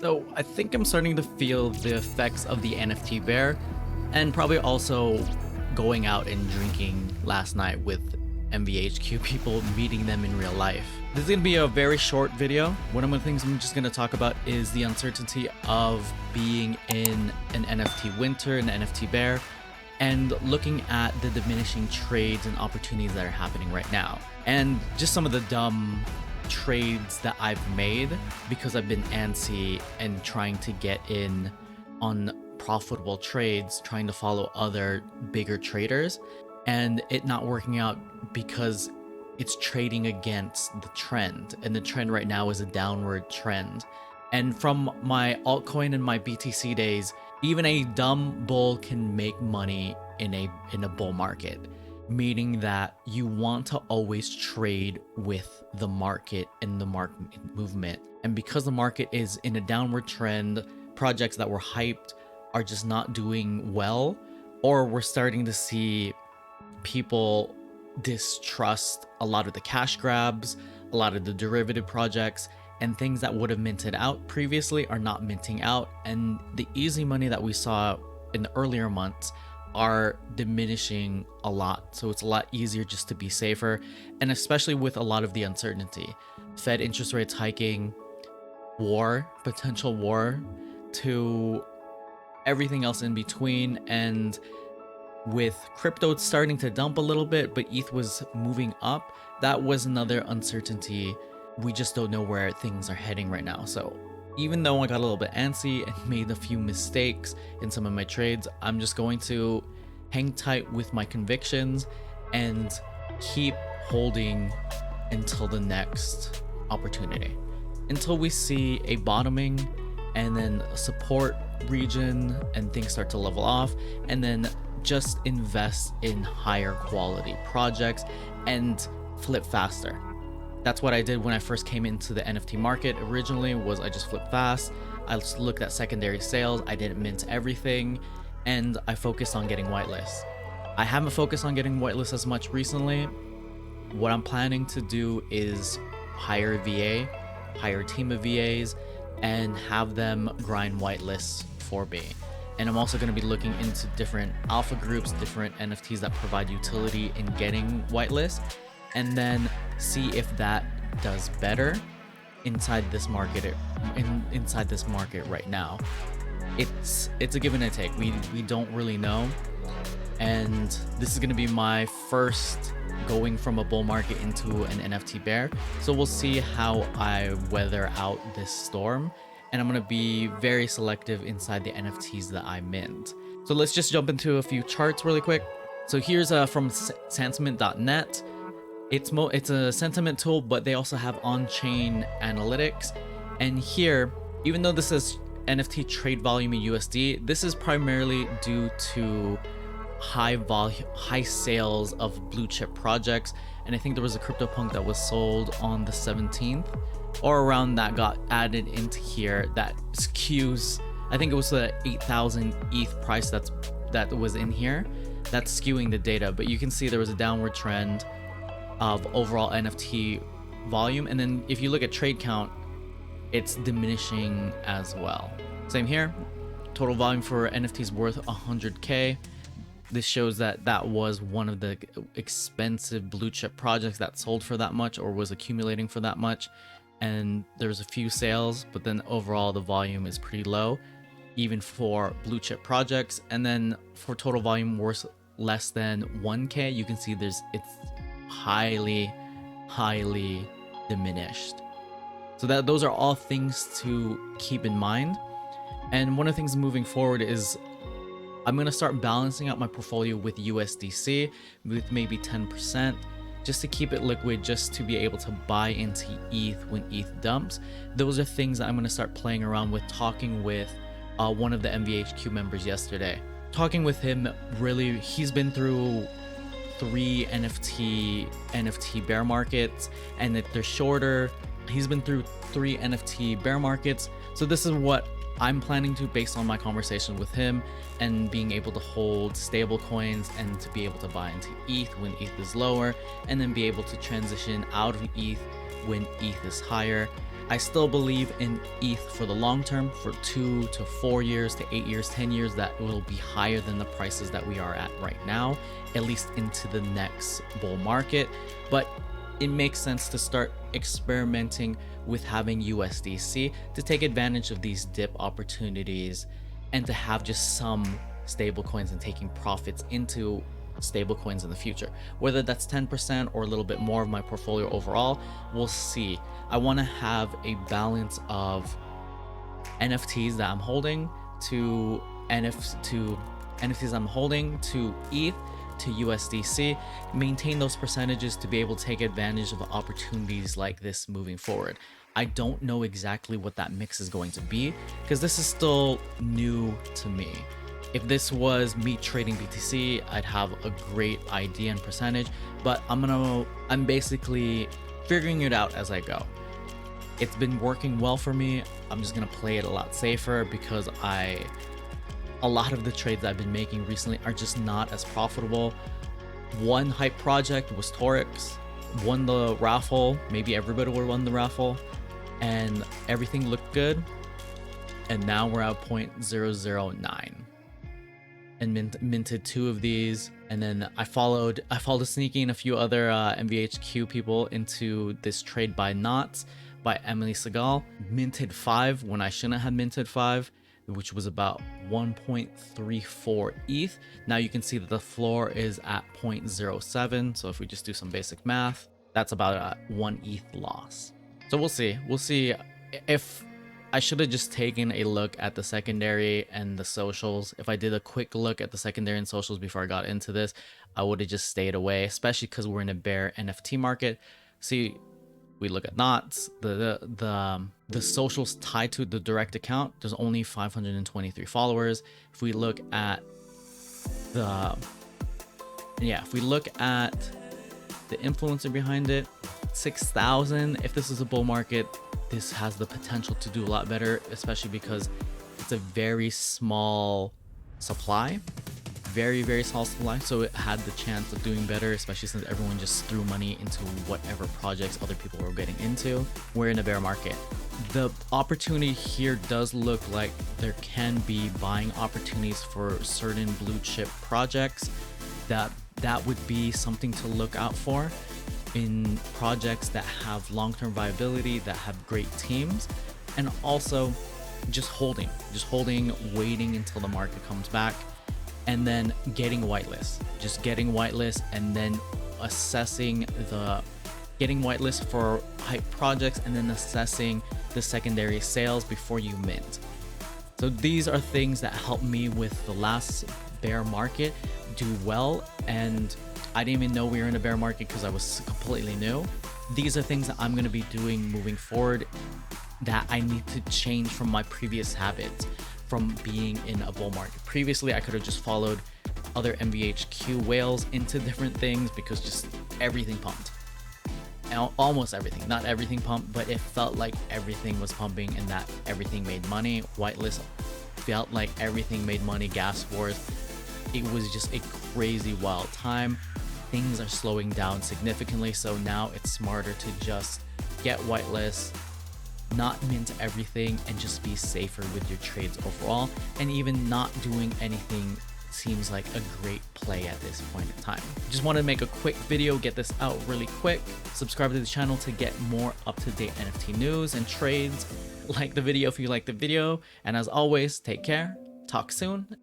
So I think I'm starting to feel the effects of the NFT bear, and probably also going out and drinking last night with MVHQ people, meeting them in real life. This is going to be a very short video. One of the things I'm just going to talk about is the uncertainty of being in an NFT winter, an NFT bear, and looking at the diminishing trades and opportunities that are happening right now. And just some of the dumb trades that I've made because I've been antsy and trying to get in on profitable trades, trying to follow other bigger traders, and it not working out because it's trading against the trend, and the trend right now is a downward trend. And from my altcoin and my BTC days, even a dumb bull can make money in a bull market, meaning that you want to always trade with the market and the market movement. And because the market is in a downward trend, projects that were hyped are just not doing well, or we're starting to see people distrust a lot of the cash grabs, a lot of the derivative projects, and things that would have minted out previously are not minting out. And the easy money that we saw in the earlier months are diminishing a lot. So it's a lot easier just to be safer. And especially with a lot of the uncertainty, Fed interest rates hiking, war, potential war, to everything else in between. And with crypto starting to dump a little bit, but ETH was moving up, that was another uncertainty. We just don't know where things are heading right now. So even though I got a little bit antsy and made a few mistakes in some of my trades, I'm just going to hang tight with my convictions and keep holding until the next opportunity, until we see a bottoming and then a support region and things start to level off, and then just invest in higher quality projects and flip faster. That's what I did when I first came into the NFT market originally. Was I just flipped fast. I just looked at secondary sales. I didn't mint everything, and I focused on getting whitelists. I haven't focused on getting whitelists as much recently. What I'm planning to do is hire a VA, hire a team of VAs, and have them grind whitelists for me. And I'm also going to be looking into different alpha groups, different NFTs that provide utility in getting whitelists, and then see if that does better inside this market. Inside this market right now, it's a give and a take. We don't really know, and this is going to be my first going from a bull market into an NFT bear. So we'll see how I weather out this storm. And I'm going to be very selective inside the NFTs that I mint. So let's just jump into a few charts really quick. So here's from sentiment.net. It's a sentiment tool, but they also have on-chain analytics. And here, even though this is NFT trade volume in USD, this is primarily due to high sales of blue chip projects. And I think there was a CryptoPunk that was sold on the 17th. Or around that got added into here that skews. I think it was the 8,000 ETH price that was in here that's skewing the data. But you can see there was a downward trend of overall NFT volume, and then if you look at trade count, it's diminishing as well. Same here, total volume for NFTs worth 100k. This shows that that was one of the expensive blue chip projects that sold for that much or was accumulating for that much. And there's a few sales, but then overall the volume is pretty low, even for blue chip projects. And then for total volume worth less than 1k, you can see it's highly diminished. So those are all things to keep in mind. And one of the things moving forward is I'm going to start balancing out my portfolio with USDC with maybe 10%. Just to keep it liquid, just to be able to buy into ETH when ETH dumps. Those are things that I'm going to start playing around with, talking with one of the MVHQ members yesterday. Talking with him, really, he's been through 3 NFT bear markets, and if they're shorter, he's been through 3 NFT bear markets. So this is what I'm planning to, based on my conversation with him and being able to hold stable coins and to be able to buy into ETH when ETH is lower, and then be able to transition out of ETH when ETH is higher. I still believe in ETH for the long term, for 2 to 4 years to 8 years, 10 years, that will be higher than the prices that we are at right now, at least into the next bull market. But it makes sense to start experimenting with having USDC to take advantage of these dip opportunities and to have just some stable coins and taking profits into stable coins in the future. Whether that's 10% or a little bit more of my portfolio overall, we'll see. I want to have a balance of NFTs that I'm holding to NFTs I'm holding to ETH to USDC, maintain those percentages to be able to take advantage of opportunities like this moving forward. I don't know exactly what that mix is going to be because this is still new to me. If this was me trading BTC, I'd have a great idea and percentage, but I'm basically figuring it out as I go. It's been working well for me. I'm just gonna play it a lot safer because a lot of the trades I've been making recently are just not as profitable. One hype project was Torix, won the raffle. Maybe everybody would have won the raffle, and everything looked good. And now we're at 0.009. And minted 2 of these, and then I followed sneaking a few other MVHQ people into this trade by Knots by Emily Segal. Minted 5 when I shouldn't have minted 5, which was about 1.34 ETH. Now you can see that the floor is at 0.07. So if we just do some basic math, that's about a 1 ETH loss. So we'll see. If I should have just taken a look at the secondary and the socials. If I did a quick look at the secondary and socials before I got into this, I would have just stayed away, especially because we're in a bear NFT market. See, we look at Knots, the socials tied to the direct account, there's only 523 followers. If we look at the influencer behind it, 6,000. If this is a bull market, this has the potential to do a lot better, especially because it's a very small supply, very small supply, so it had the chance of doing better, especially since everyone just threw money into whatever projects other people were getting into. We're in a bear market. The opportunity here does look like there can be buying opportunities for certain blue chip projects. That would be something to look out for in projects that have long-term viability, that have great teams, and also just holding, waiting until the market comes back, and then getting whitelist, and then getting whitelist for hype projects, and then assessing the secondary sales before you mint. So these are things that helped me with the last bear market do well, and I didn't even know we were in a bear market because I was completely new. These are things that I'm going to be doing moving forward that I need to change from my previous habits from being in a bull market. Previously, I could have just followed other MVHQ whales into different things because just everything pumped. Almost everything, not everything pumped, but it felt like everything was pumping and that everything made money. Whitelist felt like everything made money. Gas wars, it was just a crazy wild time. Things are slowing down significantly, so now it's smarter to just get whitelist, not mint everything, and just be safer with your trades overall. And even not doing anything seems like a great play at this point in time. Just wanted to make a quick video, get this out really quick. Subscribe to the channel to get more up-to-date NFT news and trades. Like the video if you like the video, and as always, take care, talk soon.